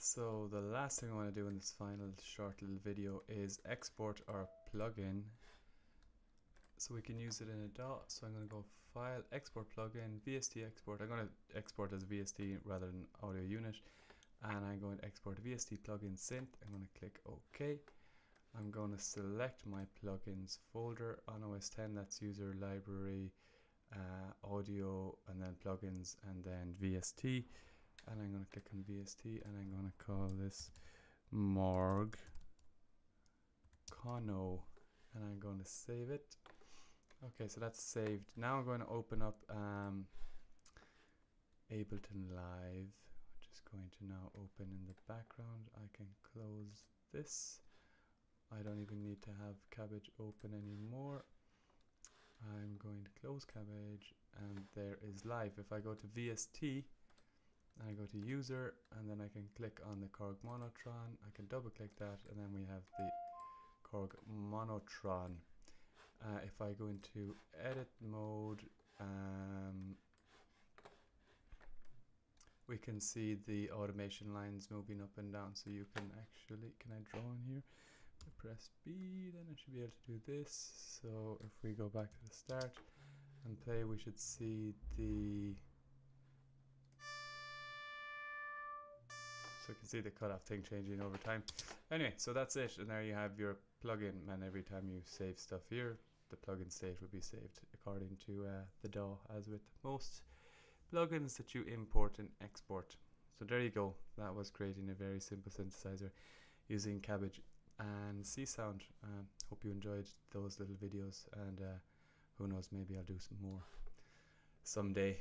So the last thing I want to do in this final short little video is export our plugin so we can use it in a DAW. So I'm going to go File, Export Plugin, VST Export. I'm going to export as VST rather than audio unit, and I'm going to export VST plugin synth. I'm going to click OK. I'm going to select my plugins folder on OS 10. That's user library, audio, and then plugins, and then VST. And I'm going to click on VST, and I'm going to call this Morg Cono, and I'm going to save it. Okay, so that's saved. Now I'm going to open up Ableton Live, which is going to now open in the background. I can close this. I don't even need to have Cabbage open anymore. I'm going to close Cabbage, and there is live. If I go to VST, I go to user, and then I can click on the Korg Monotron. I can double click that, and then we have the Korg Monotron. If I go into edit mode, we can see the automation lines moving up and down. So you can actually, can I draw in here? I press B, then I should be able to do this. So if we go back to the start and play, we should see the, so you can see the cutoff thing changing over time. Anyway, so that's it, and there you have your plugin, and every time you save stuff here, the plugin state will be saved according to the DAW, as with most plugins that you import and export. So there you go. That was creating a very simple synthesizer using Cabbage and C Sound. Hope you enjoyed those little videos, and who knows, maybe I'll do some more someday.